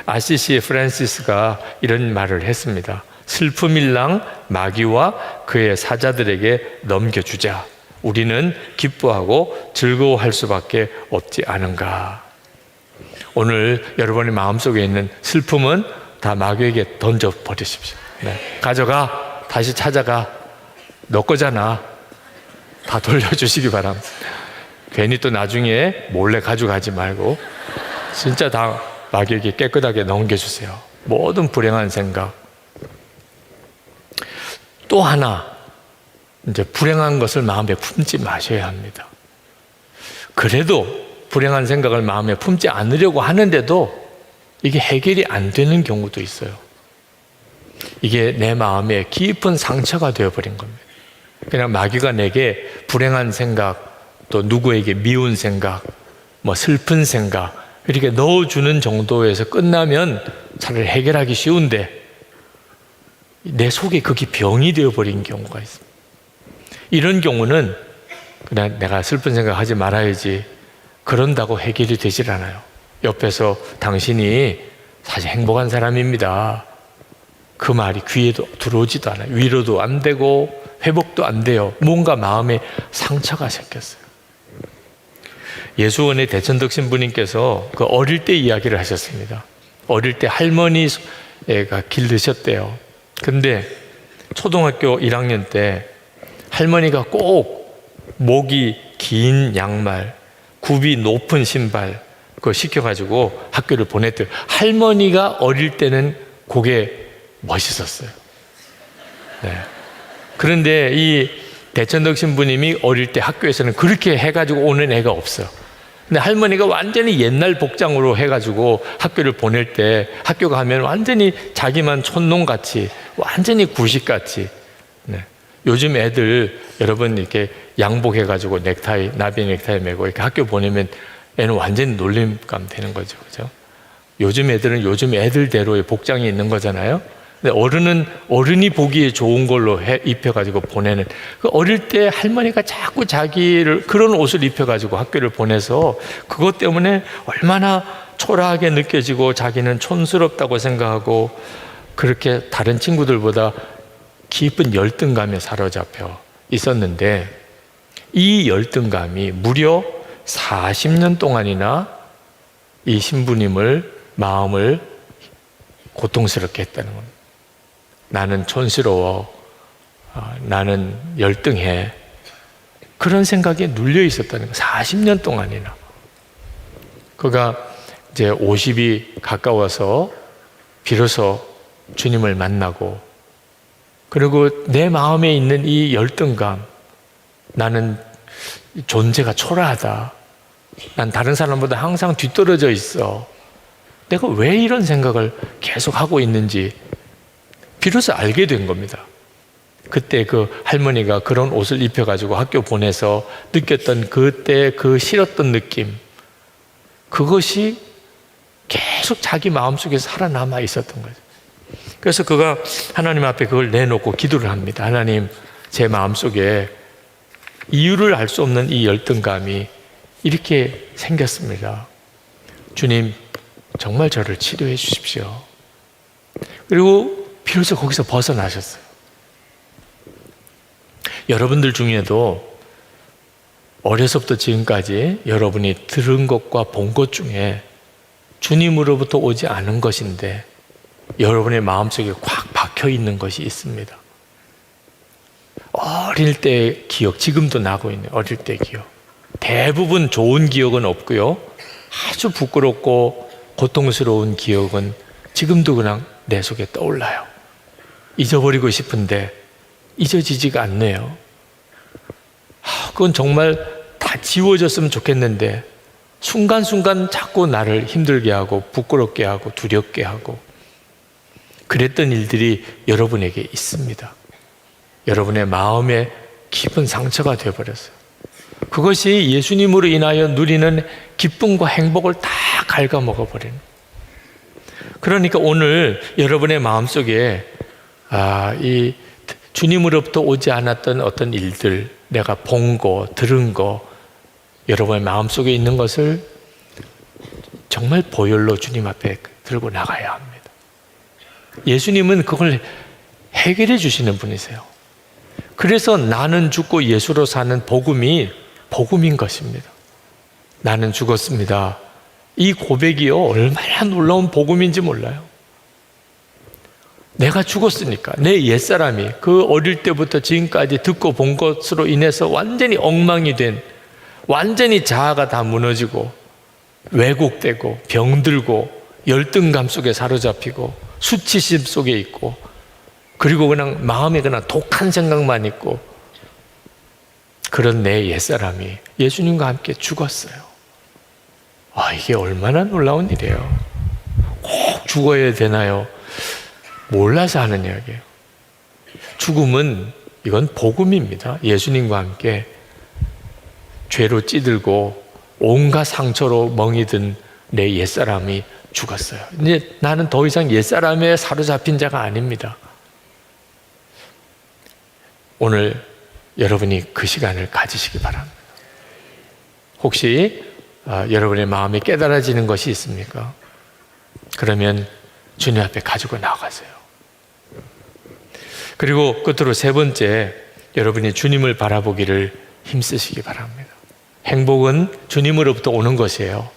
아시시 프란시스가 이런 말을 했습니다. 슬픔일랑 마귀와 그의 사자들에게 넘겨주자. 우리는 기뻐하고 즐거워할 수밖에 없지 않은가. 오늘 여러분의 마음속에 있는 슬픔은 다 마귀에게 던져버리십시오. 네. 가져가, 다시 찾아가. 너 거잖아. 다 돌려주시기 바랍니다. 괜히 또 나중에 몰래 가져가지 말고 진짜 다 마귀에게 깨끗하게 넘겨주세요. 모든 불행한 생각. 또 하나, 이제 불행한 것을 마음에 품지 마셔야 합니다. 그래도 불행한 생각을 마음에 품지 않으려고 하는데도 이게 해결이 안 되는 경우도 있어요. 이게 내 마음에 깊은 상처가 되어버린 겁니다. 그냥 마귀가 내게 불행한 생각, 또 누구에게 미운 생각, 뭐 슬픈 생각 이렇게 넣어주는 정도에서 끝나면 차라리 해결하기 쉬운데 내 속에 그게 병이 되어버린 경우가 있습니다. 이런 경우는 그냥 내가 슬픈 생각 하지 말아야지 그런다고 해결이 되질 않아요. 옆에서 당신이 사실 행복한 사람입니다. 그 말이 귀에도 들어오지도 않아요. 위로도 안 되고 회복도 안 돼요. 뭔가 마음에 상처가 생겼어요. 예수원의 대천덕 신부님께서 그 어릴 때 이야기를 하셨습니다. 어릴 때 할머니가 길르셨대요. 근데 초등학교 1학년 때 할머니가 꼭 목이 긴 양말, 굽이 높은 신발 그거 시켜가지고 학교를 보냈대요. 할머니가 어릴 때는 그게 멋있었어요. 네. 그런데 이 대천덕 신부님이 어릴 때 학교에서는 그렇게 해가지고 오는 애가 없어요. 근데 할머니가 완전히 옛날 복장으로 해가지고 학교를 보낼 때 학교 가면 완전히 자기만 촌놈같이 완전히 구식같이. 네. 요즘 애들 여러분 이렇게 양복해가지고 넥타이, 나비 넥타이 메고 이렇게 학교 보내면 애는 완전히 놀림감 되는 거죠. 그죠? 요즘 애들은 요즘 애들대로의 복장이 있는 거잖아요. 근데 어른은 어른이 보기에 좋은 걸로 입혀가지고 보내는 그 어릴 때 할머니가 자꾸 자기를 그런 옷을 입혀가지고 학교를 보내서 그것 때문에 얼마나 초라하게 느껴지고 자기는 촌스럽다고 생각하고 그렇게 다른 친구들보다 깊은 열등감에 사로잡혀 있었는데 이 열등감이 무려 40년 동안이나 이 신부님을 마음을 고통스럽게 했다는 겁니다. 나는 촌스러워. 나는 열등해. 그런 생각에 눌려 있었다는 거예요. 40년 동안이나. 그가 이제 50이 가까워서 비로소 주님을 만나고 그리고 내 마음에 있는 이 열등감, 나는 존재가 초라하다. 난 다른 사람보다 항상 뒤떨어져 있어. 내가 왜 이런 생각을 계속 하고 있는지 비로소 알게 된 겁니다. 그때 그 할머니가 그런 옷을 입혀가지고 학교 보내서 느꼈던 그때 그 싫었던 느낌, 그것이 계속 자기 마음속에 살아남아 있었던 거죠. 그래서 그가 하나님 앞에 그걸 내놓고 기도를 합니다. 하나님, 제 마음속에 이유를 알 수 없는 이 열등감이 이렇게 생겼습니다. 주님, 정말 저를 치료해 주십시오. 그리고 비로소 거기서 벗어나셨어요. 여러분들 중에도 어려서부터 지금까지 여러분이 들은 것과 본 것 중에 주님으로부터 오지 않은 것인데 여러분의 마음속에 꽉 박혀 있는 것이 있습니다. 어릴 때의 기억, 지금도 나고 있는 어릴 때의 기억. 대부분 좋은 기억은 없고요. 아주 부끄럽고 고통스러운 기억은 지금도 그냥 내 속에 떠올라요. 잊어버리고 싶은데 잊어지지가 않네요. 그건 정말 다 지워졌으면 좋겠는데 순간순간 자꾸 나를 힘들게 하고 부끄럽게 하고 두렵게 하고 그랬던 일들이 여러분에게 있습니다. 여러분의 마음에 깊은 상처가 되어버렸어요. 그것이 예수님으로 인하여 누리는 기쁨과 행복을 다 갉아먹어버리는. 그러니까 오늘 여러분의 마음속에 이 주님으로부터 오지 않았던 어떤 일들, 내가 본 거, 들은 거, 여러분의 마음속에 있는 것을 정말 보혈로 주님 앞에 들고 나가야 합니다. 예수님은 그걸 해결해 주시는 분이세요. 그래서 나는 죽고 예수로 사는 복음인 것입니다. 나는 죽었습니다. 이 고백이요, 얼마나 놀라운 복음인지 몰라요. 내가 죽었으니까 내 옛사람이 그 어릴 때부터 지금까지 듣고 본 것으로 인해서 완전히 엉망이 된, 완전히 자아가 다 무너지고 왜곡되고 병들고 열등감 속에 사로잡히고 수치심 속에 있고, 그리고 그냥 마음에 그냥 독한 생각만 있고, 그런 내 옛사람이 예수님과 함께 죽었어요. 이게 얼마나 놀라운 일이에요. 꼭 죽어야 되나요? 몰라서 하는 이야기예요. 죽음은 이건 복음입니다. 예수님과 함께 죄로 찌들고 온갖 상처로 멍이 든 내 옛사람이 죽었어요. 이제 나는 더 이상 옛사람에 사로잡힌 자가 아닙니다. 오늘 여러분이 그 시간을 가지시기 바랍니다. 혹시 여러분의 마음에 깨달아지는 것이 있습니까? 그러면 주님 앞에 가지고 나가세요. 그리고 끝으로 세 번째, 여러분이 주님을 바라보기를 힘쓰시기 바랍니다. 행복은 주님으로부터 오는 것이에요.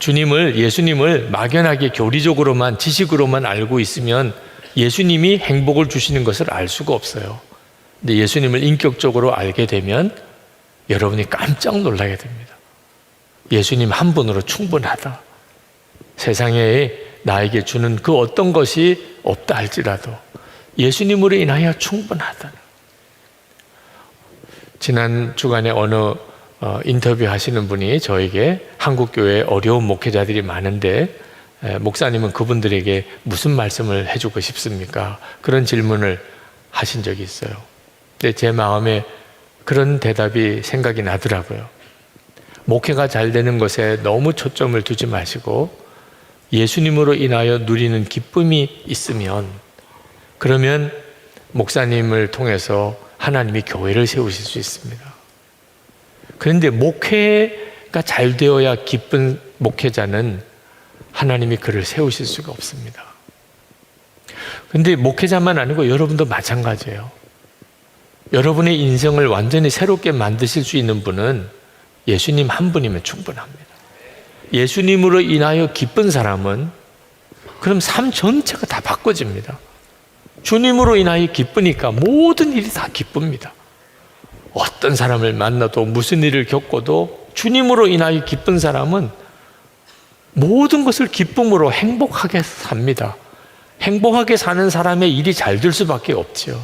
예수님을 막연하게 교리적으로만, 지식으로만 알고 있으면 예수님이 행복을 주시는 것을 알 수가 없어요. 근데 예수님을 인격적으로 알게 되면 여러분이 깜짝 놀라게 됩니다. 예수님 한 분으로 충분하다. 세상에 나에게 주는 그 어떤 것이 없다 할지라도 예수님으로 인하여 충분하다. 지난 주간에 어느 인터뷰 하시는 분이 저에게 한국교회에 어려운 목회자들이 많은데 목사님은 그분들에게 무슨 말씀을 해주고 싶습니까? 그런 질문을 하신 적이 있어요. 근데 제 마음에 그런 대답이 생각이 나더라고요. 목회가 잘 되는 것에 너무 초점을 두지 마시고 예수님으로 인하여 누리는 기쁨이 있으면, 그러면 목사님을 통해서 하나님이 교회를 세우실 수 있습니다. 그런데 목회가 잘 되어야 기쁜 목회자는 하나님이 그를 세우실 수가 없습니다. 그런데 목회자만 아니고 여러분도 마찬가지예요. 여러분의 인생을 완전히 새롭게 만드실 수 있는 분은 예수님 한 분이면 충분합니다. 예수님으로 인하여 기쁜 사람은 그럼 삶 전체가 다 바꿔집니다. 주님으로 인하여 기쁘니까 모든 일이 다 기쁩니다. 어떤 사람을 만나도 무슨 일을 겪어도 주님으로 인하여 기쁜 사람은 모든 것을 기쁨으로 행복하게 삽니다. 행복하게 사는 사람의 일이 잘 될 수밖에 없죠.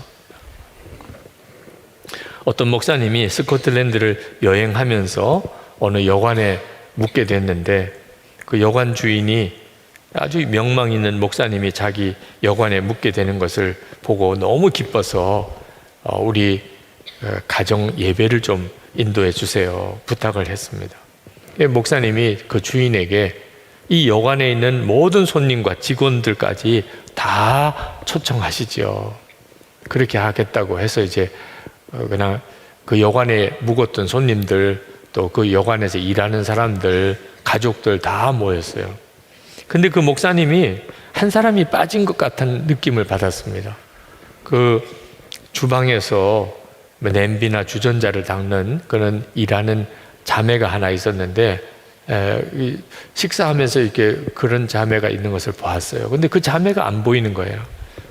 어떤 목사님이 스코틀랜드를 여행하면서 어느 여관에 묵게 됐는데, 그 여관 주인이 아주 명망 있는 목사님이 자기 여관에 묵게 되는 것을 보고 너무 기뻐서 우리 가정 예배를 좀 인도해 주세요 부탁을 했습니다. 목사님이 그 주인에게 이 여관에 있는 모든 손님과 직원들까지 다 초청하시죠. 그렇게 하겠다고 해서 이제 그냥 그 여관에 묵었던 손님들, 또 그 여관에서 일하는 사람들, 가족들 다 모였어요. 근데 그 목사님이 한 사람이 빠진 것 같은 느낌을 받았습니다. 그 주방에서 냄비나 주전자를 닦는 그런 일하는 자매가 하나 있었는데, 식사하면서 이렇게 그런 자매가 있는 것을 보았어요. 근데 그 자매가 안 보이는 거예요.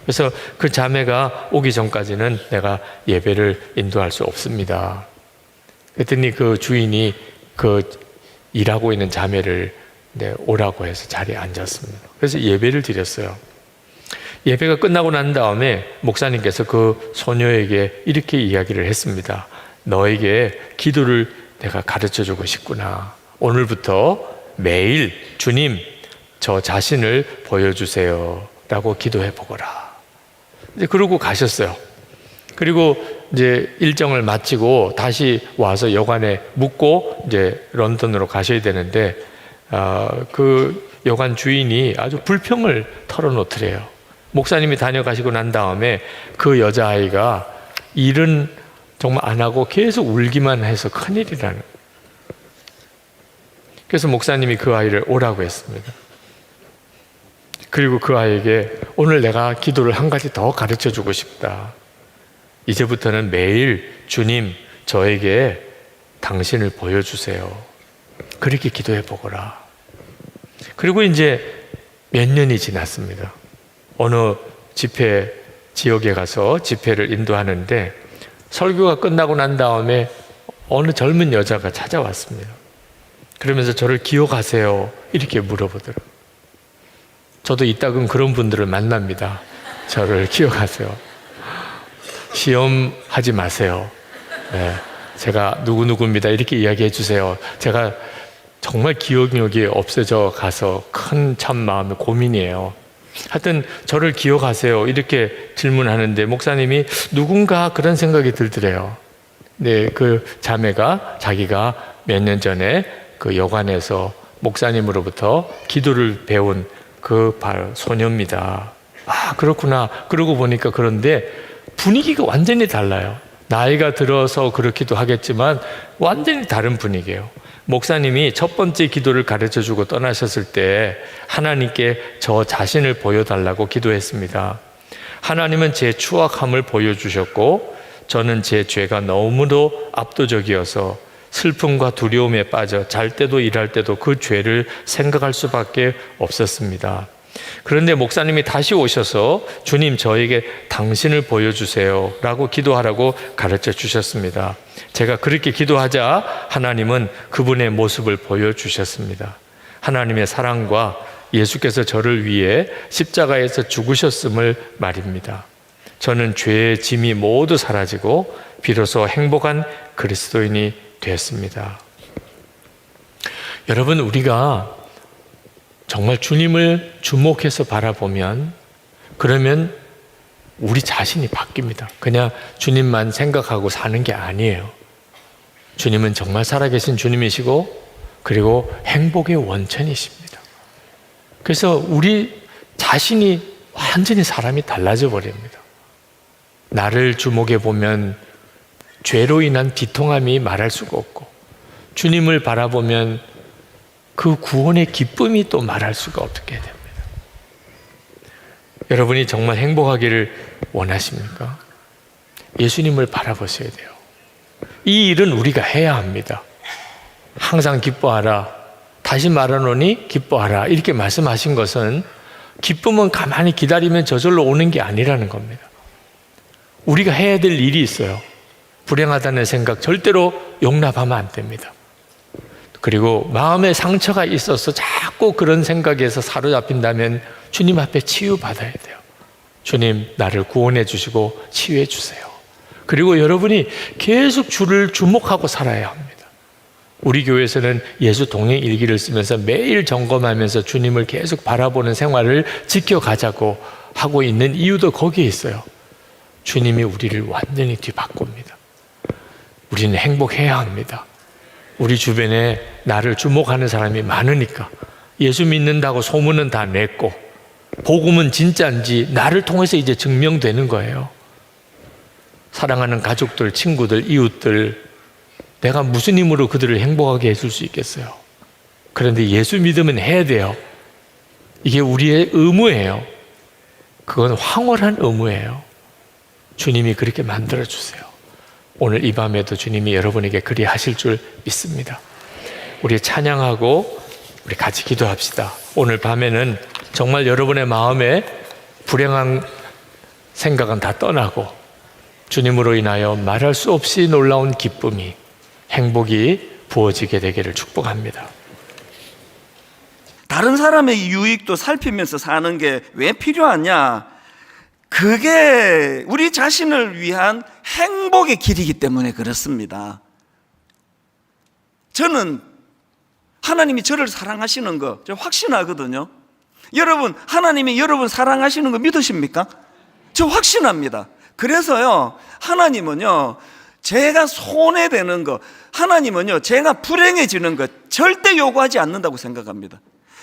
그래서 그 자매가 오기 전까지는 내가 예배를 인도할 수 없습니다. 그랬더니 그 주인이 그 일하고 있는 자매를 오라고 해서 자리에 앉았습니다. 그래서 예배를 드렸어요. 예배가 끝나고 난 다음에 목사님께서 그 소녀에게 이렇게 이야기를 했습니다. 너에게 기도를 내가 가르쳐주고 싶구나. 오늘부터 매일 주님 저 자신을 보여주세요 라고 기도해 보거라. 이제 그러고 가셨어요. 그리고 이제 일정을 마치고 다시 와서 여관에 묵고 이제 런던으로 가셔야 되는데, 그 여관 주인이 아주 불평을 털어놓더래요. 목사님이 다녀가시고 난 다음에 그 여자아이가 일은 정말 안 하고 계속 울기만 해서 큰일이라는. 그래서 목사님이 그 아이를 오라고 했습니다. 그리고 그 아이에게 오늘 내가 기도를 한 가지 더 가르쳐 주고 싶다. 이제부터는 매일 주님 저에게 당신을 보여주세요. 그렇게 기도해 보거라. 그리고 이제 몇 년이 지났습니다. 어느 집회 지역에 가서 집회를 인도하는데 설교가 끝나고 난 다음에 어느 젊은 여자가 찾아왔습니다. 그러면서 저를 기억하세요? 이렇게 물어보더라고요. 저도 이따금 그런 분들을 만납니다. 저를 기억하세요. 시험하지 마세요. 네, 제가 누구누구입니다. 이렇게 이야기해 주세요. 제가 정말 기억력이 없어져 가서 큰 참 마음의 고민이에요. 하여튼 저를 기억하세요. 이렇게 질문하는데 목사님이 누군가 그런 생각이 들더래요. 네, 그 자매가 자기가 몇 년 전에 그 여관에서 목사님으로부터 기도를 배운 그 소녀입니다. 아, 그렇구나. 그러고 보니까 그런데 분위기가 완전히 달라요. 나이가 들어서 그렇기도 하겠지만 완전히 다른 분위기예요. 목사님이 첫 번째 기도를 가르쳐주고 떠나셨을 때 하나님께 저 자신을 보여달라고 기도했습니다. 하나님은 제 추악함을 보여주셨고 저는 제 죄가 너무도 압도적이어서 슬픔과 두려움에 빠져 잘 때도 일할 때도 그 죄를 생각할 수밖에 없었습니다. 그런데 목사님이 다시 오셔서 주님 저에게 당신을 보여주세요 라고 기도하라고 가르쳐 주셨습니다. 제가 그렇게 기도하자 하나님은 그분의 모습을 보여주셨습니다. 하나님의 사랑과 예수께서 저를 위해 십자가에서 죽으셨음을 말입니다. 저는 죄의 짐이 모두 사라지고 비로소 행복한 그리스도인이 되었습니다. 여러분, 우리가 정말 주님을 주목해서 바라보면 그러면 우리 자신이 바뀝니다. 그냥 주님만 생각하고 사는 게 아니에요. 주님은 정말 살아계신 주님이시고 그리고 행복의 원천이십니다. 그래서 우리 자신이 완전히 사람이 달라져 버립니다. 나를 주목해 보면 죄로 인한 비통함이 말할 수가 없고 주님을 바라보면 그 구원의 기쁨이 또 말할 수가 없게 됩니다. 여러분이 정말 행복하기를 원하십니까? 예수님을 바라보셔야 돼요. 이 일은 우리가 해야 합니다. 항상 기뻐하라. 다시 말하노니 기뻐하라. 이렇게 말씀하신 것은 기쁨은 가만히 기다리면 저절로 오는 게 아니라는 겁니다. 우리가 해야 될 일이 있어요. 불행하다는 생각 절대로 용납하면 안 됩니다. 그리고 마음에 상처가 있어서 자꾸 그런 생각에서 사로잡힌다면 주님 앞에 치유받아야 돼요. 주님, 나를 구원해 주시고 치유해 주세요. 그리고 여러분이 계속 주를 주목하고 살아야 합니다. 우리 교회에서는 예수 동행 일기를 쓰면서 매일 점검하면서 주님을 계속 바라보는 생활을 지켜가자고 하고 있는 이유도 거기에 있어요. 주님이 우리를 완전히 뒤바꿉니다. 우리는 행복해야 합니다. 우리 주변에 나를 주목하는 사람이 많으니까 예수 믿는다고 소문은 다 냈고 복음은 진짜인지 나를 통해서 이제 증명되는 거예요. 사랑하는 가족들, 친구들, 이웃들, 내가 무슨 힘으로 그들을 행복하게 해줄 수 있겠어요? 그런데 예수 믿으면 해야 돼요. 이게 우리의 의무예요. 그건 황홀한 의무예요. 주님이 그렇게 만들어주세요. 오늘 이 밤에도 주님이 여러분에게 그리 하실 줄 믿습니다. 우리 찬양하고 우리 같이 기도합시다. 오늘 밤에는 정말 여러분의 마음에 불행한 생각은 다 떠나고 주님으로 인하여 말할 수 없이 놀라운 기쁨이, 행복이 부어지게 되기를 축복합니다. 다른 사람의 유익도 살피면서 사는 게 왜 필요하냐? 그게 우리 자신을 위한 행복의 길이기 때문에 그렇습니다. 저는 하나님이 저를 사랑하시는 거 확신하거든요. 여러분, 하나님이 여러분 사랑하시는 거 믿으십니까? 저 확신합니다. 그래서요, 하나님은요, 제가 손해되는 거, 하나님은요, 제가 불행해지는 거 절대 요구하지 않는다고 생각합니다.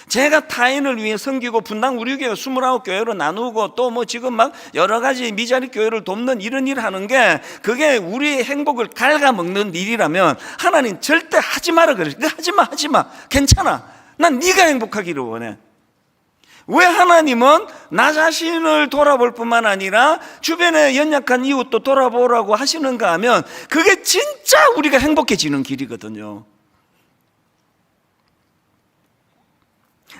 제가 타인을 위해 섬기고 분당 우리 교회 29교회로 나누고 또 뭐 지금 막 여러 가지 미자리 교회를 돕는 이런 일을 하는 게 그게 우리의 행복을 갉아먹는 일이라면 하나님 절대 하지 마라 그러죠. 하지 마. 괜찮아. 난 네가 행복하기를 원해. 왜 하나님은 나 자신을 돌아볼 뿐만 아니라 주변에 연약한 이웃도 돌아보라고 하시는가 하면 그게 진짜 우리가 행복해지는 길이거든요.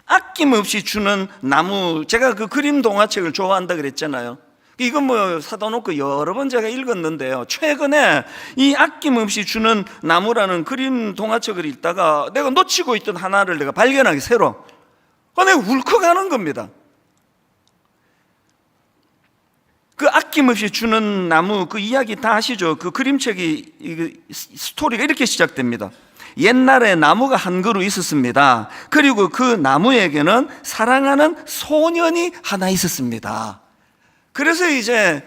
아낌없이 주는 나무, 제가 그 그림 동화책을 좋아한다 그랬잖아요. 이건 뭐 사다 놓고 여러 번 제가 읽었는데요, 최근에 이 아낌없이 주는 나무라는 그림 동화책을 읽다가 내가 놓치고 있던 하나를 내가 발견하게 새로 내가 울컥하는 겁니다. 그 아낌없이 주는 나무 그 이야기 다 아시죠? 그 그림책이 스토리가 이렇게 시작됩니다. 옛날에 나무가 한 그루 있었습니다. 그리고 그 나무에게는 사랑하는 소년이 하나 있었습니다. 그래서 이제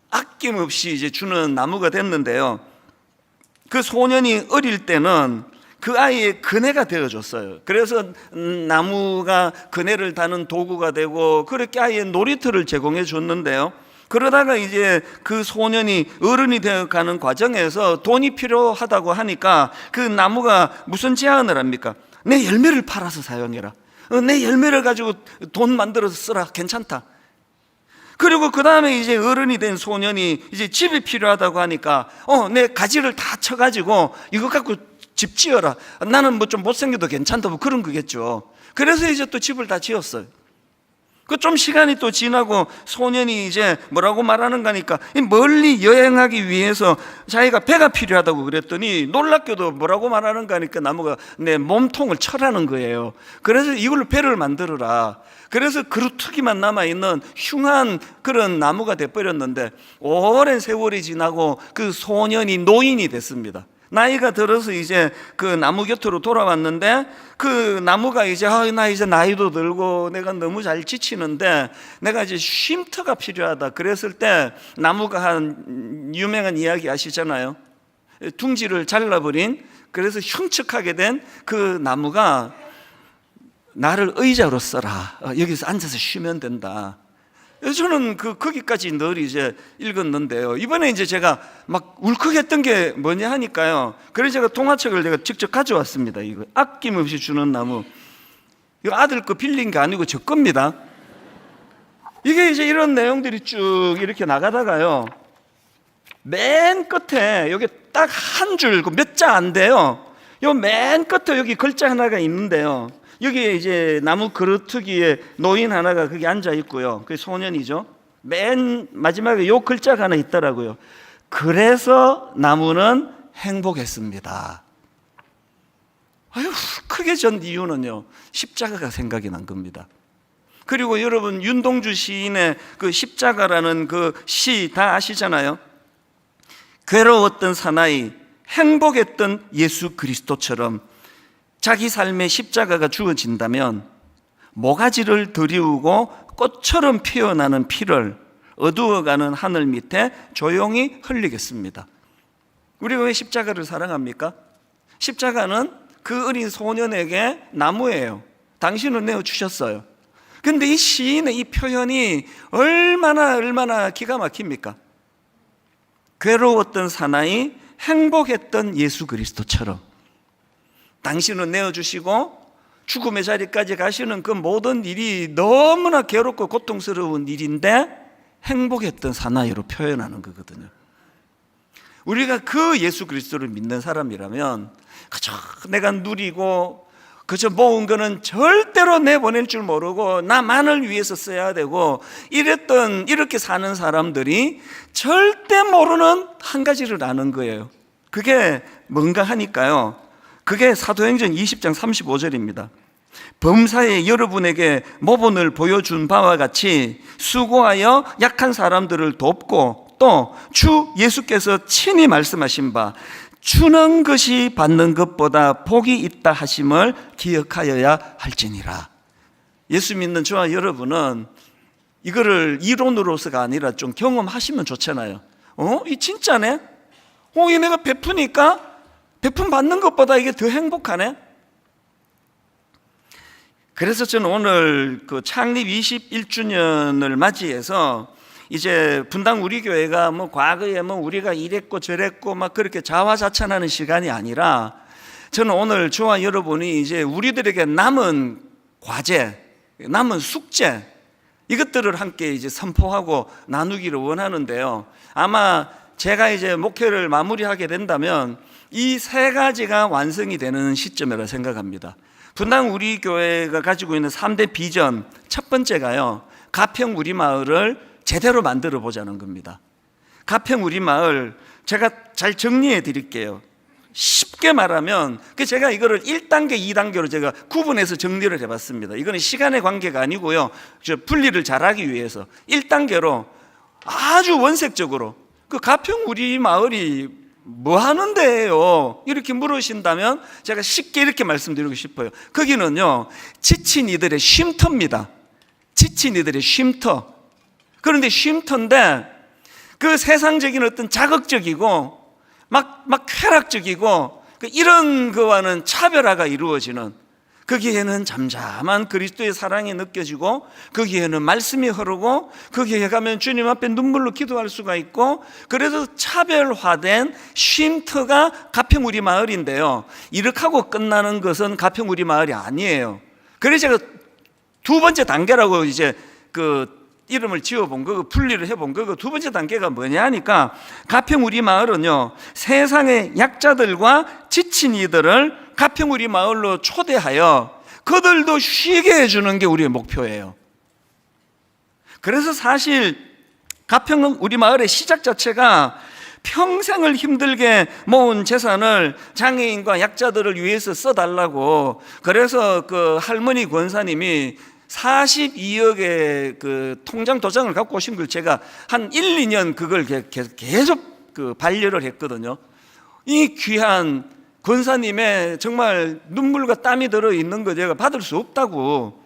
아낌없이 이제 주는 나무가 됐는데요, 그 소년이 어릴 때는 그 아이의 그네가 되어줬어요. 그래서 나무가 그네를 다는 도구가 되고 그렇게 아이의 놀이터를 제공해 줬는데요, 그러다가 이제 그 소년이 어른이 되어가는 과정에서 돈이 필요하다고 하니까 그 나무가 무슨 제안을 합니까? 내 열매를 팔아서 사용해라. 내 열매를 가지고 돈 만들어서 쓰라. 괜찮다. 그리고 그 다음에 이제 어른이 된 소년이 이제 집이 필요하다고 하니까 내 가지를 다 쳐가지고 이거 갖고 집 지어라. 나는 뭐 좀 못생겨도 괜찮다, 뭐 그런 거겠죠. 그래서 이제 또 집을 다 지었어요. 그 좀 시간이 또 지나고 소년이 이제 뭐라고 말하는가 하니까 멀리 여행하기 위해서 자기가 배가 필요하다고 그랬더니 놀랍게도 뭐라고 말하는가 하니까 나무가 내 몸통을 쳐라는 거예요. 그래서 이걸로 배를 만들어라. 그래서 그루터기만 남아있는 흉한 그런 나무가 돼버렸는데 오랜 세월이 지나고 그 소년이 노인이 됐습니다. 나이가 들어서 이제 그 나무 곁으로 돌아왔는데 그 나무가 이제 나 이제 나이도 들고 내가 너무 잘 지치는데 내가 이제 쉼터가 필요하다 그랬을 때 나무가 한 유명한 이야기 아시잖아요. 둥지를 잘라버린, 그래서 흉측하게 된 그 나무가 나를 의자로 써라. 여기서 앉아서 쉬면 된다. 저는 거기까지 늘 이제 읽었는데요, 이번에 이제 제가 막 울컥했던 게 뭐냐 하니까요, 그래서 제가 동화책을 제가 직접 가져왔습니다. 이거 아낌없이 주는 나무. 이거 아들 거 빌린 게 아니고 제 겁니다. 이게 이제 이런 내용들이 쭉 이렇게 나가다가요, 맨 끝에 여기 딱 한 줄, 몇 자 안 돼요. 요 맨 끝에 여기 글자 하나가 있는데요, 여기에 이제 나무 그루터기에 노인 하나가 거기 앉아 있고요. 그게 소년이죠. 맨 마지막에 요 글자가 하나 있더라고요. 그래서 나무는 행복했습니다. 아유, 크게 전 이유는요, 십자가가 생각이 난 겁니다. 그리고 여러분 윤동주 시인의 그 십자가라는 그 시 다 아시잖아요. 괴로웠던 사나이, 행복했던 예수 그리스도처럼 자기 삶의 십자가가 주어진다면 모가지를 들이우고 꽃처럼 피어나는 피를 어두워가는 하늘 밑에 조용히 흘리겠습니다. 우리가 왜 십자가를 사랑합니까? 십자가는 그 어린 소년에게 나무예요. 당신은 내어주셨어요. 근데 이 시인의 이 표현이 얼마나 기가 막힙니까? 괴로웠던 사나이, 행복했던 예수 그리스도처럼 당신은 내어주시고 죽음의 자리까지 가시는 그 모든 일이 너무나 괴롭고 고통스러운 일인데 행복했던 사나이로 표현하는 거거든요. 우리가 그 예수 그리스도를 믿는 사람이라면 그저 내가 누리고 그저 모은 거는 절대로 내보낼 줄 모르고 나만을 위해서 써야 되고 이렇게 사는 사람들이 절대 모르는 한 가지를 아는 거예요. 그게 뭔가 하니까요, 그게 사도행전 20장 35절입니다. 범사에 여러분에게 모본을 보여준 바와 같이 수고하여 약한 사람들을 돕고 또 주 예수께서 친히 말씀하신 바 주는 것이 받는 것보다 복이 있다 하심을 기억하여야 할지니라. 예수 믿는 저와 여러분은 이거를 이론으로서가 아니라 좀 경험하시면 좋잖아요. 이 진짜네? 이 내가 베푸니까 베품 받는 것보다 이게 더 행복하네? 그래서 저는 오늘 그 창립 21주년을 맞이해서 이제 분당 우리 교회가 뭐 과거에 뭐 우리가 이랬고 저랬고 막 그렇게 자화자찬하는 시간이 아니라 저는 오늘 저와 여러분이 이제 우리들에게 남은 과제, 남은 숙제, 이것들을 함께 이제 선포하고 나누기를 원하는데요. 아마 제가 이제 목회를 마무리하게 된다면 이 세 가지가 완성이 되는 시점이라 생각합니다. 분당 우리 교회가 가지고 있는 3대 비전, 첫 번째가요, 가평 우리 마을을 제대로 만들어 보자는 겁니다. 가평 우리 마을, 제가 잘 정리해 드릴게요. 쉽게 말하면 제가 이거를 1단계, 2단계로 제가 구분해서 정리를 해봤습니다. 이거는 시간의 관계가 아니고요, 분리를 잘하기 위해서 1단계로 아주 원색적으로 그 가평 우리 마을이 뭐 하는 데예요? 이렇게 물으신다면 제가 쉽게 이렇게 말씀드리고 싶어요. 거기는요, 지친 이들의 쉼터입니다. 지친 이들의 쉼터. 그런데 쉼터인데 그 세상적인 어떤 자극적이고 막 쾌락적이고 이런 거와는 차별화가 이루어지는, 거기에는 잠잠한 그리스도의 사랑이 느껴지고, 거기에는 말씀이 흐르고, 거기에 가면 주님 앞에 눈물로 기도할 수가 있고, 그래서 차별화된 쉼터가 가평 우리 마을인데요, 이렇게 하고 끝나는 것은 가평 우리 마을이 아니에요. 그래서 제가 두 번째 단계라고 이제 이름을 지어본 거, 분리를 해본 거, 두 번째 단계가 뭐냐 하니까, 가평 우리 마을은요, 세상의 약자들과 지친 이들을 가평 우리 마을로 초대하여 그들도 쉬게 해주는 게 우리의 목표예요. 그래서 사실 가평 우리 마을의 시작 자체가 평생을 힘들게 모은 재산을 장애인과 약자들을 위해서 써달라고, 그래서 그 할머니 권사님이 42억의 그 통장 도장을 갖고 오신 걸 제가 한 1, 2년 그걸 계속 반려를 했거든요. 이 귀한 권사님의 정말 눈물과 땀이 들어있는 거 제가 받을 수 없다고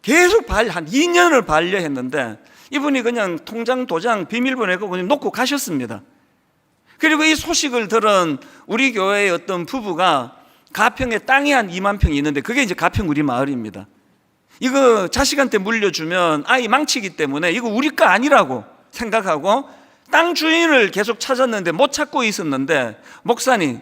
계속 한 2년을 반려했는데, 이분이 그냥 통장 도장 비밀번호 해고 그냥 놓고 가셨습니다. 그리고 이 소식을 들은 우리 교회의 어떤 부부가, 가평에 땅이 한 2만 평이 있는데 그게 이제 가평 우리 마을입니다. 이거 자식한테 물려주면 아이 망치기 때문에 이거 우리 거 아니라고 생각하고 땅 주인을 계속 찾았는데 못 찾고 있었는데, 목사님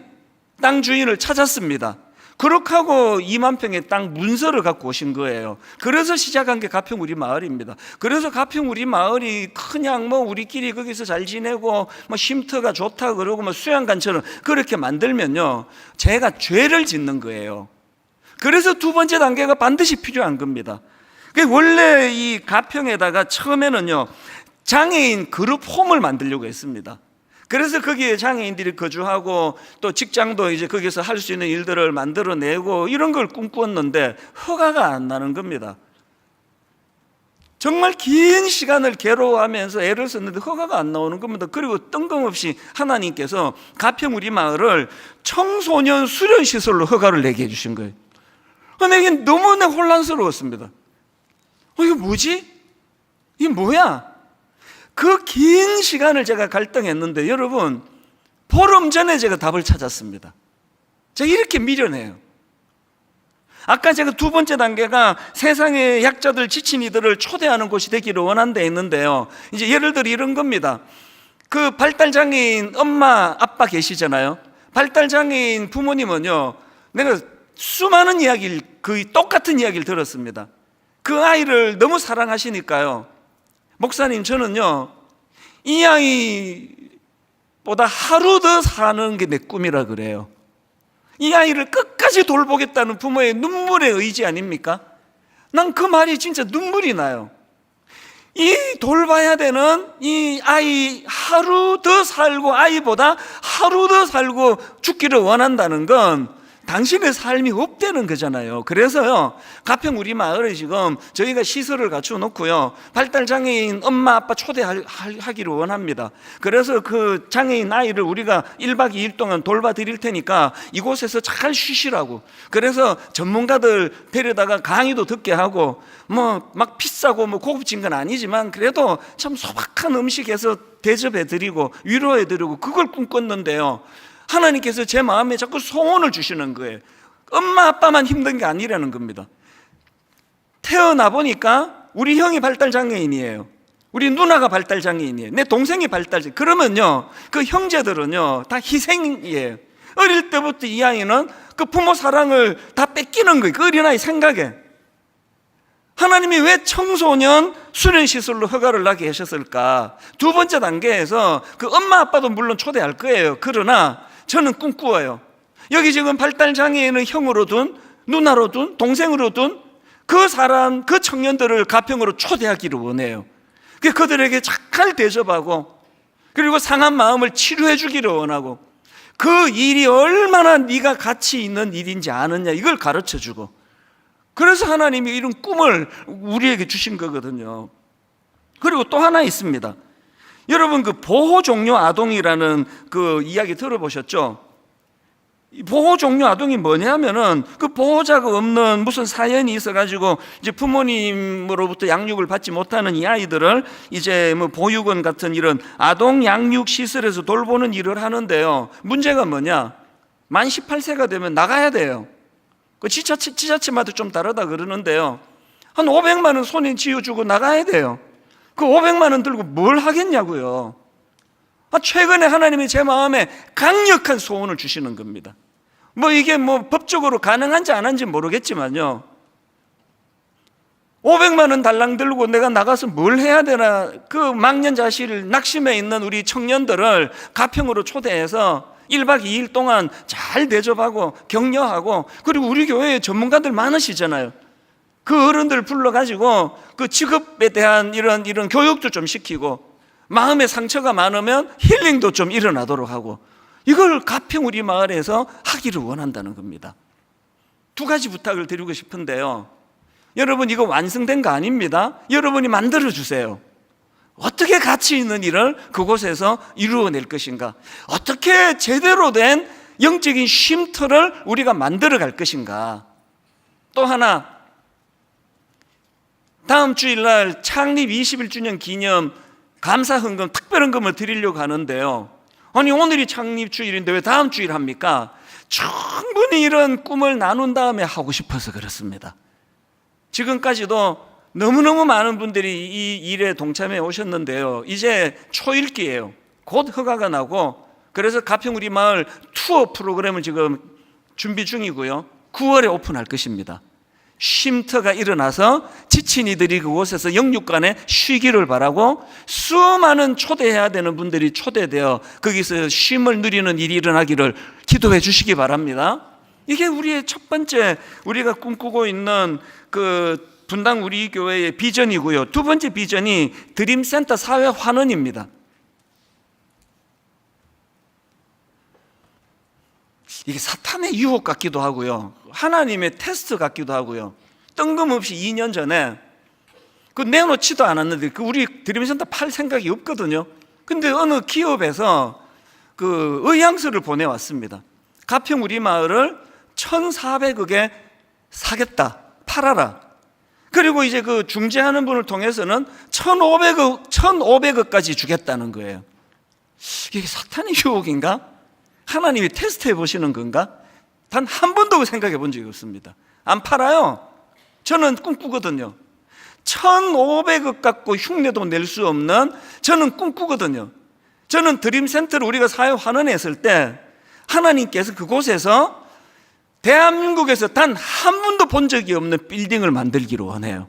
땅 주인을 찾았습니다. 그렇게 하고 2만 평의 땅 문서를 갖고 오신 거예요. 그래서 시작한 게 가평 우리 마을입니다. 그래서 가평 우리 마을이 그냥 우리끼리 거기서 잘 지내고 쉼터가 좋다 그러고 수양관처럼 그렇게 만들면요, 제가 죄를 짓는 거예요. 그래서 두 번째 단계가 반드시 필요한 겁니다. 원래 이 가평에다가 처음에는요, 장애인 그룹 홈을 만들려고 했습니다. 그래서 거기에 장애인들이 거주하고 또 직장도 이제 거기서 할 수 있는 일들을 만들어내고 이런 걸 꿈꾸었는데 허가가 안 나는 겁니다. 정말 긴 시간을 괴로워하면서 애를 썼는데 허가가 안 나오는 겁니다. 그리고 뜬금없이 하나님께서 가평 우리 마을을 청소년 수련시설로 허가를 내게 해주신 거예요. 내게 너무나 혼란스러웠습니다. 이거 뭐지? 이게 뭐야? 그 긴 시간을 제가 갈등했는데 여러분, 보름 전에 제가 답을 찾았습니다. 제가 이렇게 미련해요. 아까 제가 두 번째 단계가 세상의 약자들, 지친 이들을 초대하는 곳이 되기를 원한다 했는데요, 이제 예를 들어 이런 겁니다. 그 발달장애인 엄마 아빠 계시잖아요. 발달장애인 부모님은요, 내가 수많은 이야기를, 거의 똑같은 이야기를 들었습니다. 그 아이를 너무 사랑하시니까요, 목사님 저는요 이 아이보다 하루 더 사는 게 내 꿈이라 그래요. 이 아이를 끝까지 돌보겠다는 부모의 눈물의 의지 아닙니까? 난 그 말이 진짜 눈물이 나요. 이 돌봐야 되는 이 아이 하루 더 살고, 아이보다 하루 더 살고 죽기를 원한다는 건 당신의 삶이 없다는 거잖아요. 그래서요, 가평 우리 마을에 지금 저희가 시설을 갖추어 놓고요, 발달장애인 엄마 아빠 초대하기를 원합니다. 그래서 그 장애인 아이를 우리가 1박 2일 동안 돌봐드릴 테니까 이곳에서 잘 쉬시라고, 그래서 전문가들 데려다가 강의도 듣게 하고, 막 비싸고 고급진 건 아니지만 그래도 참 소박한 음식에서 대접해드리고 위로해드리고 그걸 꿈꿨는데요, 하나님께서 제 마음에 자꾸 소원을 주시는 거예요. 엄마 아빠만 힘든 게 아니라는 겁니다. 태어나 보니까 우리 형이 발달장애인이에요. 우리 누나가 발달장애인이에요. 내 동생이 발달장애인. 그러면요, 그 형제들은요 다 희생이에요. 어릴 때부터 이 아이는 그 부모 사랑을 다 뺏기는 거예요. 그 어린아이 생각에. 하나님이 왜 청소년 수련시설로 허가를 나게 하셨을까? 두 번째 단계에서 그 엄마 아빠도 물론 초대할 거예요. 그러나 저는 꿈꾸어요. 여기 지금 발달장애인을 형으로 둔, 누나로 둔, 동생으로 둔 그 사람, 그 청년들을 가평으로 초대하기를 원해요. 그들에게 잘 대접하고, 그리고 상한 마음을 치료해 주기를 원하고, 그 일이 얼마나 네가 가치 있는 일인지 아느냐, 이걸 가르쳐 주고. 그래서 하나님이 이런 꿈을 우리에게 주신 거거든요. 그리고 또 하나 있습니다. 여러분, 그 보호종료 아동이라는 그 이야기 들어보셨죠? 보호종료 아동이 뭐냐면은 그 보호자가 없는 무슨 사연이 있어가지고 이제 부모님으로부터 양육을 받지 못하는 이 아이들을 이제 뭐 보육원 같은 이런 아동 양육 시설에서 돌보는 일을 하는데요. 문제가 뭐냐? 만 18세가 되면 나가야 돼요. 그 지자체마다 좀 다르다 그러는데요. 한 500만 원 손에 쥐어주고 나가야 돼요. 그 500만 원 들고 뭘 하겠냐고요. 최근에 하나님이 제 마음에 강력한 소원을 주시는 겁니다. 뭐 이게 뭐 법적으로 가능한지 안 한지 모르겠지만요, 500만 원 달랑 들고 내가 나가서 뭘 해야 되나. 그 망년자실 낙심해 있는 우리 청년들을 가평으로 초대해서 1박 2일 동안 잘 대접하고 격려하고, 그리고 우리 교회에 전문가들 많으시잖아요. 그 어른들 불러가지고 그 직업에 대한 이런 교육도 좀 시키고, 마음에 상처가 많으면 힐링도 좀 일어나도록 하고, 이걸 가평 우리 마을에서 하기를 원한다는 겁니다. 두 가지 부탁을 드리고 싶은데요. 여러분, 이거 완성된 거 아닙니다. 여러분이 만들어 주세요. 어떻게 가치 있는 일을 그곳에서 이루어낼 것인가? 어떻게 제대로 된 영적인 쉼터를 우리가 만들어 갈 것인가? 또 하나, 다음 주일날 창립 21주년 기념 감사헌금, 특별헌금을 드리려고 하는데요. 아니, 오늘이 창립주일인데 왜 다음 주일 합니까? 충분히 이런 꿈을 나눈 다음에 하고 싶어서 그렇습니다. 지금까지도 너무너무 많은 분들이 이 일에 동참해 오셨는데요. 이제 초읽기예요. 곧 허가가 나고, 그래서 가평 우리 마을 투어 프로그램을 지금 준비 중이고요. 9월에 오픈할 것입니다. 쉼터가 일어나서 지친 이들이 그곳에서 영육간에 쉬기를 바라고, 수많은 초대해야 되는 분들이 초대되어 거기서 쉼을 누리는 일이 일어나기를 기도해 주시기 바랍니다. 이게 우리의 첫 번째, 우리가 꿈꾸고 있는 그 분당 우리 교회의 비전이고요. 두 번째 비전이 드림센터 사회 환원입니다. 이게 사탄의 유혹 같기도 하고요, 하나님의 테스트 같기도 하고요. 뜬금없이 2년 전에 그 내놓지도 않았는데 그 우리 드림센터 팔 생각이 없거든요. 근데 어느 기업에서 그 의향서를 보내왔습니다. 가평 우리 마을을 1,400억에 사겠다, 팔아라. 그리고 이제 그 중재하는 분을 통해서는 1,500억까지 주겠다는 거예요. 이게 사탄의 유혹인가? 하나님이 테스트해 보시는 건가? 단 한 번도 생각해 본 적이 없습니다. 안 팔아요. 저는 꿈꾸거든요. 1,500억 갖고 흉내도 낼 수 없는, 저는 꿈꾸거든요. 저는 드림센터를 우리가 사회 환원했을 때 하나님께서 그곳에서 대한민국에서 단 한 번도 본 적이 없는 빌딩을 만들기를 원해요.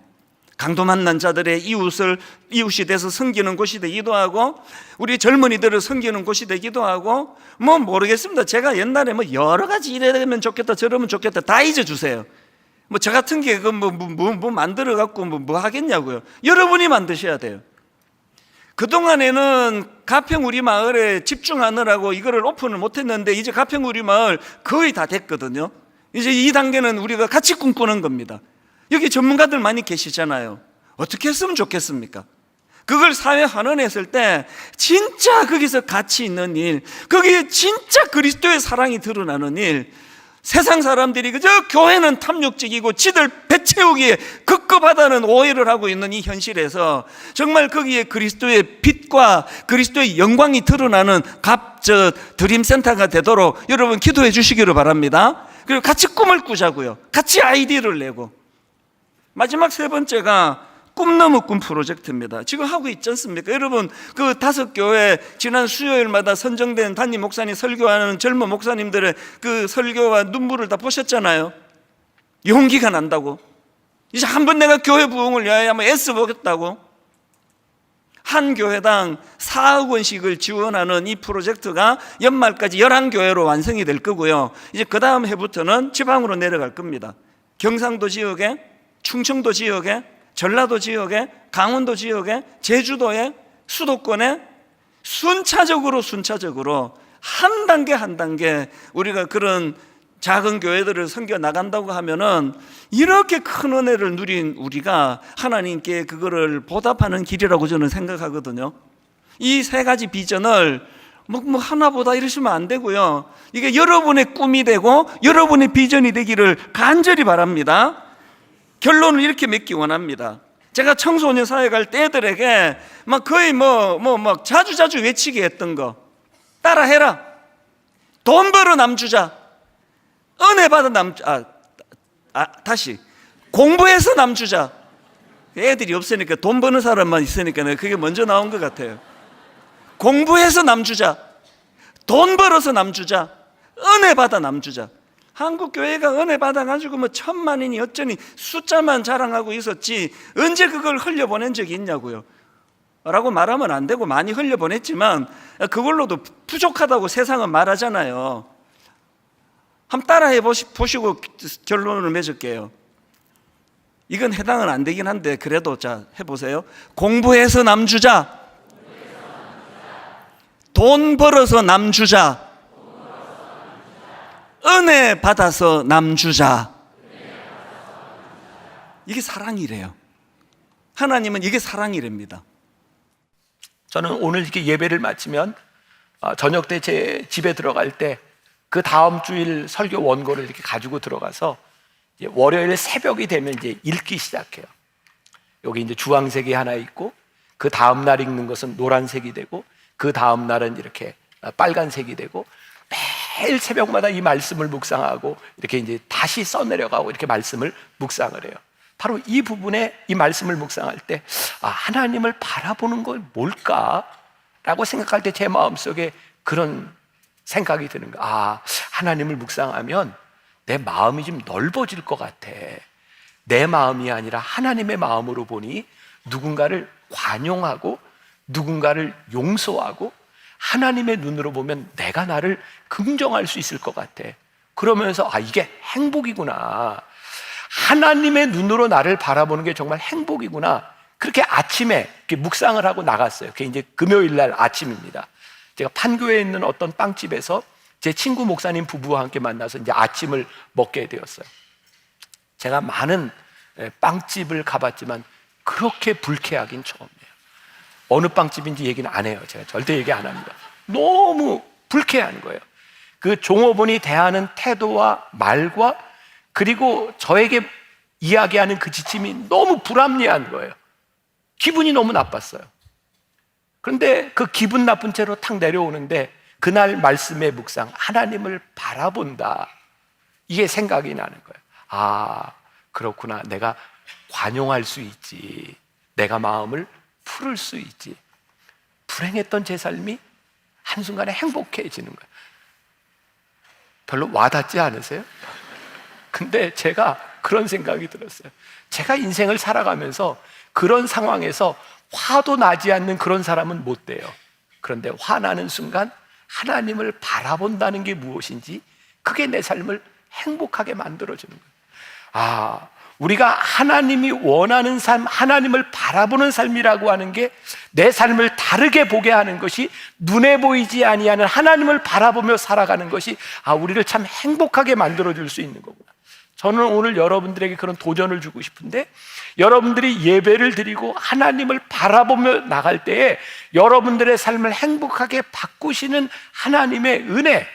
강도 만난 자들의 이웃이 돼서 섬기는 곳이 되기도 하고, 우리 젊은이들을 섬기는 곳이 되기도 하고, 뭐 모르겠습니다. 제가 옛날에 뭐 여러 가지 이러면 좋겠다 저러면 좋겠다 다 잊어주세요. 뭐 저 같은 게 뭐 만들어 갖고 뭐 하겠냐고요. 여러분이 만드셔야 돼요. 그동안에는 가평 우리 마을에 집중하느라고 이거를 오픈을 못했는데, 이제 가평 우리 마을 거의 다 됐거든요. 이제 이 단계는 우리가 같이 꿈꾸는 겁니다. 여기 전문가들 많이 계시잖아요. 어떻게 했으면 좋겠습니까? 그걸 사회 환원했을 때 진짜 거기서 가치 있는 일, 거기에 진짜 그리스도의 사랑이 드러나는 일, 세상 사람들이 그저 교회는 탐욕적이고 지들 배 채우기에 급급하다는 오해를 하고 있는 이 현실에서 정말 거기에 그리스도의 빛과 그리스도의 영광이 드러나는 드림센터가 되도록 여러분 기도해 주시기를 바랍니다. 그리고 같이 꿈을 꾸자고요. 같이 아이디어를 내고. 마지막 세 번째가 꿈 넘어 꿈 프로젝트입니다. 지금 하고 있지 않습니까? 여러분, 그 5교회 지난 수요일마다 선정된 담임 목사님 설교하는 젊은 목사님들의 그 설교와 눈물을 다 보셨잖아요. 용기가 난다고. 이제 한번 내가 교회 부흥을 위하여 한번 애써보겠다고 한 교회당 4억 원씩을 지원하는 이 프로젝트가 연말까지 11교회로 완성이 될 거고요. 이제 그 다음 해부터는 지방으로 내려갈 겁니다. 경상도 지역에, 충청도 지역에, 전라도 지역에, 강원도 지역에, 제주도에, 수도권에 순차적으로 한 단계 한 단계 우리가 그런 작은 교회들을 섬겨 나간다고 하면은 이렇게 큰 은혜를 누린 우리가 하나님께 그거를 보답하는 길이라고 저는 생각하거든요. 이 세 가지 비전을 뭐 하나보다 이러시면 안 되고요. 이게 여러분의 꿈이 되고 여러분의 비전이 되기를 간절히 바랍니다. 결론을 이렇게 맺기 원합니다. 제가 청소년 사회 갈 때 애들에게 막 거의 막 자주 외치게 했던 거 따라해라. 돈 벌어 남주자. 은혜 받아 남주자. 다시 공부해서 남주자. 애들이 없으니까 돈 버는 사람만 있으니까 그게 먼저 나온 것 같아요. 공부해서 남주자. 돈 벌어서 남주자. 은혜 받아 남주자. 한국 교회가 은혜 받아가지고 뭐 1000만이니 어쩌니 숫자만 자랑하고 있었지 언제 그걸 흘려보낸 적이 있냐고요. 라고 말하면 안 되고 많이 흘려보냈지만 그걸로도 부족하다고 세상은 말하잖아요. 한번 따라해 보시고 결론을 맺을게요. 이건 해당은 안 되긴 한데 그래도 자 해보세요. 공부해서 남주자. 돈 벌어서 남주자. 은혜 받아서 남주자. 이게 사랑이래요. 하나님은 이게 사랑이랍니다. 저는 오늘 이렇게 예배를 마치면 저녁 때 제 집에 들어갈 때 그 다음 주일 설교 원고를 이렇게 가지고 들어가서 이제 월요일 새벽이 되면 이제 읽기 시작해요. 여기 이제 주황색이 하나 있고 그 다음 날 읽는 것은 노란색이 되고 그 다음 날은 이렇게 빨간색이 되고 매일 새벽마다 이 말씀을 묵상하고 이렇게 이제 다시 써내려가고 이렇게 말씀을 묵상을 해요. 바로 이 부분에 이 말씀을 묵상할 때 하나님을 바라보는 건 뭘까? 라고 생각할 때 제 마음속에 그런 생각이 드는 거야. 하나님을 묵상하면 내 마음이 좀 넓어질 것 같아. 내 마음이 아니라 하나님의 마음으로 보니 누군가를 관용하고 누군가를 용서하고 하나님의 눈으로 보면 내가 나를 긍정할 수 있을 것 같아. 그러면서 이게 행복이구나. 하나님의 눈으로 나를 바라보는 게 정말 행복이구나. 그렇게 아침에 이렇게 묵상을 하고 나갔어요. 그게 이제 금요일 날 아침입니다. 제가 판교에 있는 어떤 빵집에서 제 친구 목사님 부부와 함께 만나서 이제 아침을 먹게 되었어요. 제가 많은 빵집을 가봤지만 그렇게 불쾌하긴 처음이에요. 어느 빵집인지 얘기는 안 해요. 제가 절대 얘기 안 합니다. 너무 불쾌한 거예요. 그 종업원이 대하는 태도와 말과 그리고 저에게 이야기하는 그 지침이 너무 불합리한 거예요. 기분이 너무 나빴어요. 그런데 그 기분 나쁜 채로 탁 내려오는데 그날 말씀의 묵상, 하나님을 바라본다. 이게 생각이 나는 거예요. 그렇구나. 내가 관용할 수 있지. 내가 마음을 풀을 수 있지. 불행했던 제 삶이 한순간에 행복해지는 거예요. 별로 와닿지 않으세요? 근데 제가 그런 생각이 들었어요. 제가 인생을 살아가면서 그런 상황에서 화도 나지 않는 그런 사람은 못 돼요. 그런데 화나는 순간 하나님을 바라본다는 게 무엇인지 그게 내 삶을 행복하게 만들어주는 거예요. 우리가 하나님이 원하는 삶, 하나님을 바라보는 삶이라고 하는 게 내 삶을 다르게 보게 하는 것이 눈에 보이지 아니하는 하나님을 바라보며 살아가는 것이 우리를 참 행복하게 만들어줄 수 있는 거구나. 저는 오늘 여러분들에게 그런 도전을 주고 싶은데 여러분들이 예배를 드리고 하나님을 바라보며 나갈 때에 여러분들의 삶을 행복하게 바꾸시는 하나님의 은혜,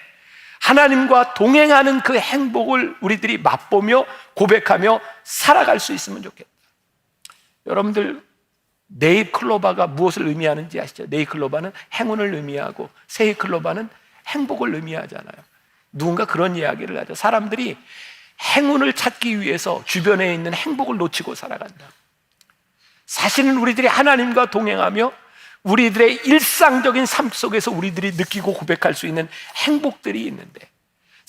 하나님과 동행하는 그 행복을 우리들이 맛보며 고백하며 살아갈 수 있으면 좋겠다. 여러분들 네잎클로바가 무엇을 의미하는지 아시죠? 네잎클로바는 행운을 의미하고 세잎클로바는 행복을 의미하잖아요. 누군가 그런 이야기를 하죠. 사람들이 행운을 찾기 위해서 주변에 있는 행복을 놓치고 살아간다. 사실은 우리들이 하나님과 동행하며 우리들의 일상적인 삶 속에서 우리들이 느끼고 고백할 수 있는 행복들이 있는데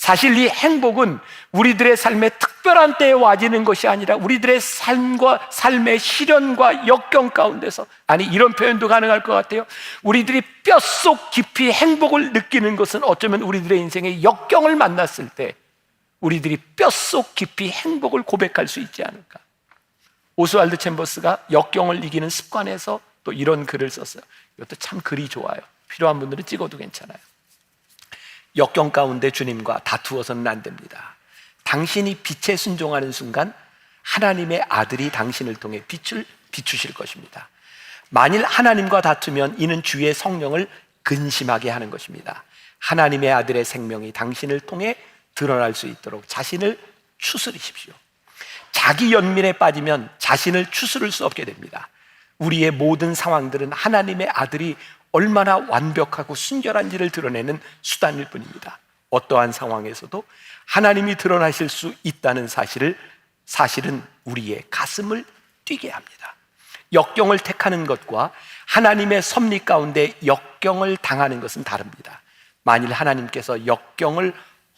사실 이 행복은 우리들의 삶의 특별한 때에 와지는 것이 아니라 우리들의 삶의 시련과 역경 가운데서, 아니 이런 표현도 가능할 것 같아요. 우리들이 뼛속 깊이 행복을 느끼는 것은 어쩌면 우리들의 인생의 역경을 만났을 때 우리들이 뼛속 깊이 행복을 고백할 수 있지 않을까. 오스왈드 챔버스가 역경을 이기는 습관에서 또 이런 글을 썼어요. 이것도 참 글이 좋아요. 필요한 분들은 찍어도 괜찮아요. 역경 가운데 주님과 다투어서는 안 됩니다. 당신이 빛에 순종하는 순간 하나님의 아들이 당신을 통해 빛을 비추실 것입니다. 만일 하나님과 다투면 이는 주의 성령을 근심하게 하는 것입니다. 하나님의 아들의 생명이 당신을 통해 드러날 수 있도록 자신을 추스리십시오. 자기 연민에 빠지면 자신을 추스를 수 없게 됩니다. 우리의 모든 상황들은 하나님의 아들이 얼마나 완벽하고 순결한지를 드러내는 수단일 뿐입니다. 어떠한 상황에서도 하나님이 드러나실 수 있다는 사실은 우리의 가슴을 뛰게 합니다. 역경을 택하는 것과 하나님의 섭리 가운데 역경을 당하는 것은 다릅니다. 만일 하나님께서 역경을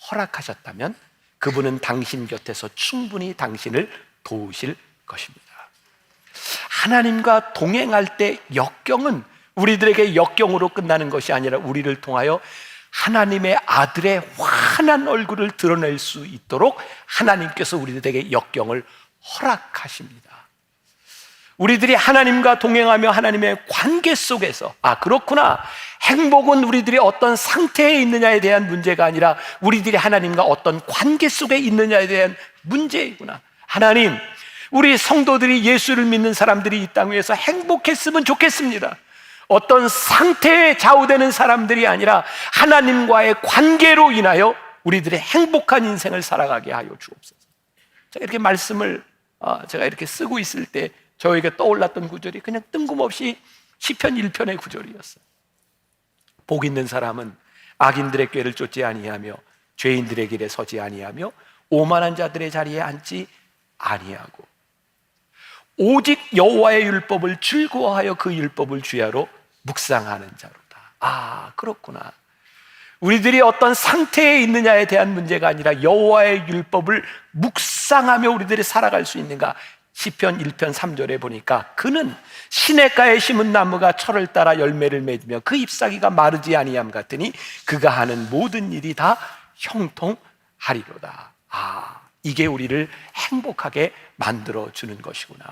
허락하셨다면 그분은 당신 곁에서 충분히 당신을 도우실 것입니다. 하나님과 동행할 때 역경은 우리들에게 역경으로 끝나는 것이 아니라 우리를 통하여 하나님의 아들의 환한 얼굴을 드러낼 수 있도록 하나님께서 우리들에게 역경을 허락하십니다. 우리들이 하나님과 동행하며 하나님의 관계 속에서, 그렇구나, 행복은 우리들이 어떤 상태에 있느냐에 대한 문제가 아니라 우리들이 하나님과 어떤 관계 속에 있느냐에 대한 문제이구나. 하나님, 우리 성도들이, 예수를 믿는 사람들이 이 땅 위에서 행복했으면 좋겠습니다. 어떤 상태에 좌우되는 사람들이 아니라 하나님과의 관계로 인하여 우리들의 행복한 인생을 살아가게 하여 주옵소서. 제가 이렇게 말씀을 제가 이렇게 쓰고 있을 때 저에게 떠올랐던 구절이 그냥 뜬금없이 시편 1편의 구절이었어요. 복 있는 사람은 악인들의 꾀를 쫓지 아니하며 죄인들의 길에 서지 아니하며 오만한 자들의 자리에 앉지 아니하고 오직 여호와의 율법을 즐거워하여 그 율법을 주야로 묵상하는 자로다. 그렇구나. 우리들이 어떤 상태에 있느냐에 대한 문제가 아니라 여호와의 율법을 묵상하며 우리들이 살아갈 수 있는가. 시편 1편 3절에 보니까 그는 시냇가에 심은 나무가 철을 따라 열매를 맺으며 그 잎사귀가 마르지 아니함 같으니 그가 하는 모든 일이 다 형통하리로다. 이게 우리를 행복하게 만들어주는 것이구나.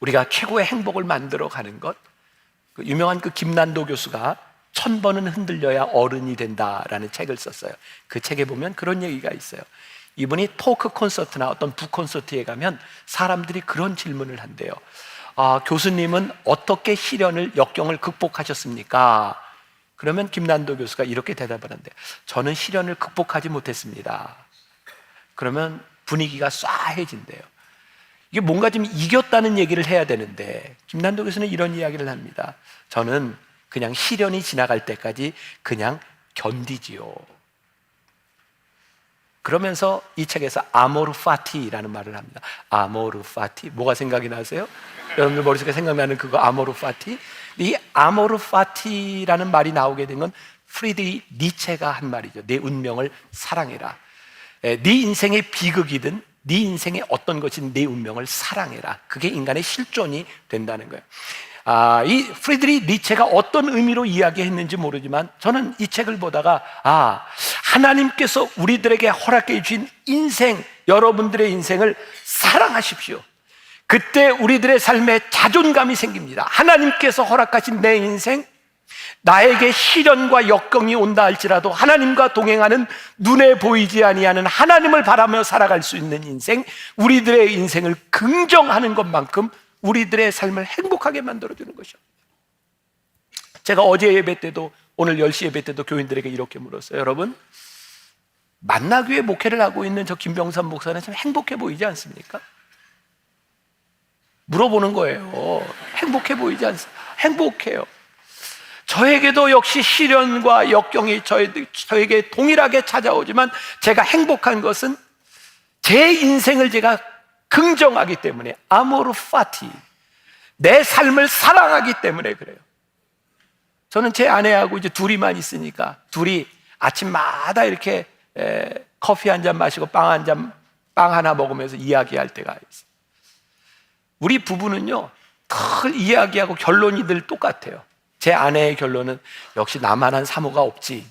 우리가 최고의 행복을 만들어 가는 것, 유명한 김난도 교수가 1000번은 흔들려야 어른이 된다라는 책을 썼어요. 그 책에 보면 그런 얘기가 있어요. 이분이 토크 콘서트나 어떤 북 콘서트에 가면 사람들이 그런 질문을 한대요. 교수님은 어떻게 시련을, 역경을 극복하셨습니까? 그러면 김난도 교수가 이렇게 대답을 한대요. 저는 시련을 극복하지 못했습니다. 그러면 분위기가 쏴해진대요. 이게 뭔가 좀 이겼다는 얘기를 해야 되는데 김난도 교수는 이런 이야기를 합니다. 저는 그냥 시련이 지나갈 때까지 그냥 견디지요. 그러면서 이 책에서 아모르 파티라는 말을 합니다. 아모르 파티, 뭐가 생각이 나세요? 여러분들 머릿속에 생각나는 그거 아모르 파티? 이 아모르 파티라는 말이 나오게 된 건 프리드리히 니체가 한 말이죠. 내 운명을 사랑해라. 네 인생의 비극이든 네 인생의 어떤 것이든 내 운명을 사랑해라. 그게 인간의 실존이 된다는 거예요. 이 프리드리히 니체가 어떤 의미로 이야기했는지 모르지만 저는 이 책을 보다가 하나님께서 우리들에게 허락해 주신 인생, 여러분들의 인생을 사랑하십시오. 그때 우리들의 삶에 자존감이 생깁니다. 하나님께서 허락하신 내 인생, 나에게 시련과 역경이 온다 할지라도 하나님과 동행하는 눈에 보이지 아니하는 하나님을 바라며 살아갈 수 있는 인생, 우리들의 인생을 긍정하는 것만큼 우리들의 삶을 행복하게 만들어주는 것이요. 제가 어제 예배 때도, 오늘 10시 예배 때도 교인들에게 이렇게 물었어요. 여러분, 만나교회 목회를 하고 있는 저 김병삼 목사는 참 행복해 보이지 않습니까? 물어보는 거예요. 행복해 보이지 않습니까? 행복해요. 저에게도 역시 시련과 역경이 저에게 동일하게 찾아오지만 제가 행복한 것은 제 인생을 제가 긍정하기 때문에, 아모르 파티, 내 삶을 사랑하기 때문에 그래요. 저는 제 아내하고 이제 둘이만 있으니까 둘이 아침마다 이렇게 커피 한 잔 마시고 빵 하나 먹으면서 이야기할 때가 있어요. 우리 부부는요, 늘 이야기하고 결론이 늘 똑같아요. 제 아내의 결론은 역시 나만한 사모가 없지.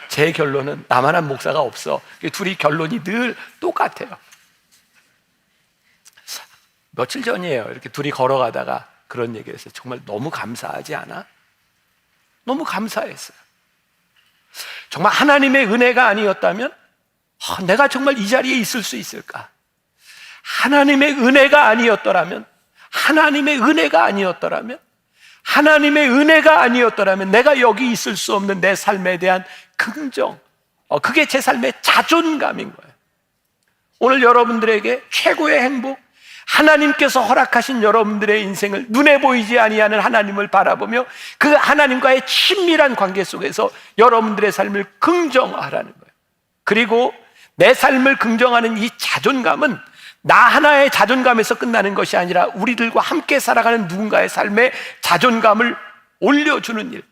제 결론은 나만한 목사가 없어. 둘이 결론이 늘 똑같아요. 며칠 전이에요. 이렇게 둘이 걸어가다가 그런 얘기를 했어요. 정말 너무 감사하지 않아? 너무 감사했어요. 정말 하나님의 은혜가 아니었다면 내가 정말 이 자리에 있을 수 있을까? 하나님의 은혜가 아니었더라면 내가 여기 있을 수 없는 내 삶에 대한 긍정, 그게 제 삶의 자존감인 거예요. 오늘 여러분들에게 최고의 행복, 하나님께서 허락하신 여러분들의 인생을 눈에 보이지 아니하는 하나님을 바라보며 그 하나님과의 친밀한 관계 속에서 여러분들의 삶을 긍정하라는 거예요. 그리고 내 삶을 긍정하는 이 자존감은 나 하나의 자존감에서 끝나는 것이 아니라 우리들과 함께 살아가는 누군가의 삶의 자존감을 올려주는 일,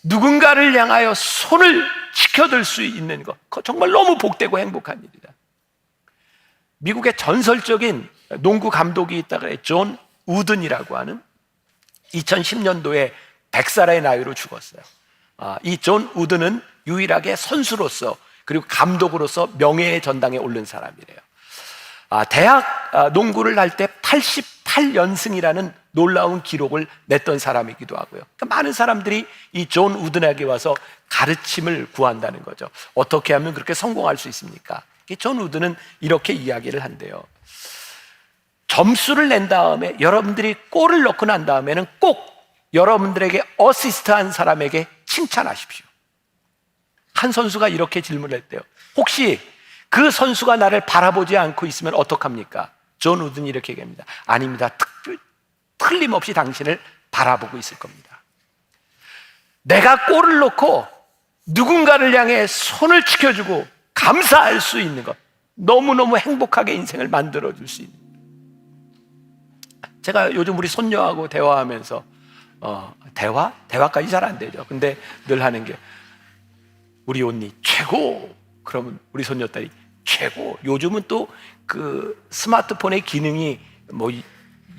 누군가를 향하여 손을 지켜들 수 있는 것, 그거 정말 너무 복되고 행복한 일이다. 미국의 전설적인 농구 감독이 있다 그래. 존 우든이라고 하는 2010년도에 100살의 나이로 죽었어요. 이 존 우든은 유일하게 선수로서 그리고 감독으로서 명예의 전당에 오른 사람이래요. 대학 농구를 할 때 88연승이라는 놀라운 기록을 냈던 사람이기도 하고요. 그러니까 많은 사람들이 이 존 우든에게 와서 가르침을 구한다는 거죠. 어떻게 하면 그렇게 성공할 수 있습니까? 존 우든은 이렇게 이야기를 한대요. 점수를 낸 다음에 여러분들이 골을 넣고 난 다음에는 꼭 여러분들에게 어시스트한 사람에게 칭찬하십시오. 한 선수가 이렇게 질문을 했대요. 혹시 그 선수가 나를 바라보지 않고 있으면 어떡합니까? 존 우든이 이렇게 얘기합니다. 아닙니다. 틀림없이 당신을 바라보고 있을 겁니다. 내가 골을 넣고 누군가를 향해 손을 지켜주고 감사할 수 있는 것, 너무너무 행복하게 인생을 만들어줄 수 있는 것. 제가 요즘 우리 손녀하고 대화하면서 대화까지 잘 안 되죠. 근데 늘 하는 게 우리 언니 최고. 그러면 우리 손녀딸이 최고. 요즘은 또 그 스마트폰의 기능이 뭐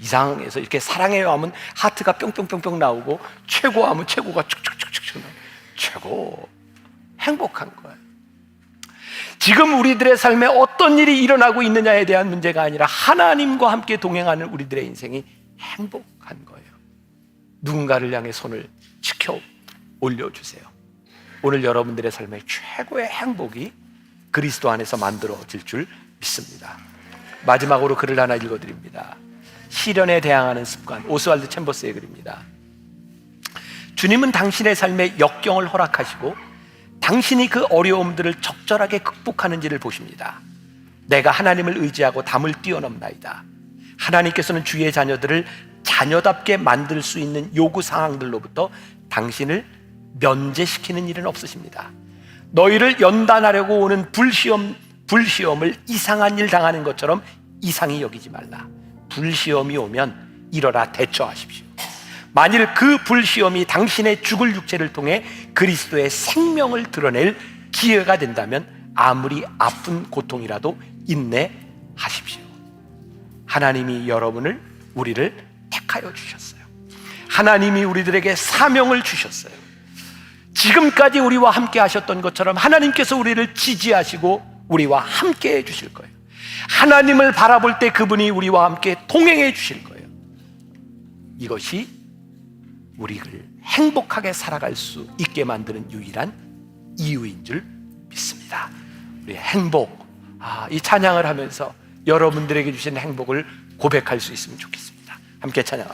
이상해서 이렇게 사랑해요 하면 하트가 뿅뿅뿅뿅 나오고 최고 하면 최고가 축축축축 나오고 최고. 행복한 거예요. 지금 우리들의 삶에 어떤 일이 일어나고 있느냐에 대한 문제가 아니라 하나님과 함께 동행하는 우리들의 인생이 행복한 거예요. 누군가를 향해 손을 지켜 올려주세요. 오늘 여러분들의 삶의 최고의 행복이 그리스도 안에서 만들어질 줄 믿습니다. 마지막으로 글을 하나 읽어드립니다. 시련에 대항하는 습관, 오스왈드 챔버스의 글입니다. 주님은 당신의 삶에 역경을 허락하시고 당신이 그 어려움들을 적절하게 극복하는지를 보십니다. 내가 하나님을 의지하고 담을 뛰어넘나이다. 하나님께서는 주의 자녀들을 자녀답게 만들 수 있는 요구 상황들로부터 당신을 면제시키는 일은 없으십니다. 너희를 연단하려고 오는 불시험을 이상한 일 당하는 것처럼 이상히 여기지 말라. 불시험이 오면 일어나 대처하십시오. 만일 그 불시험이 당신의 죽을 육체를 통해 그리스도의 생명을 드러낼 기회가 된다면 아무리 아픈 고통이라도 인내하십시오. 하나님이 우리를 택하여 주셨어요. 하나님이 우리들에게 사명을 주셨어요. 지금까지 우리와 함께 하셨던 것처럼 하나님께서 우리를 지지하시고 우리와 함께 해 주실 거예요. 하나님을 바라볼 때 그분이 우리와 함께 동행해 주실 거예요. 이것이 우리를 행복하게 살아갈 수 있게 만드는 유일한 이유인 줄 믿습니다. 우리 행복, 이 찬양을 하면서 여러분들에게 주신 행복을 고백할 수 있으면 좋겠습니다. 함께 찬양합니다.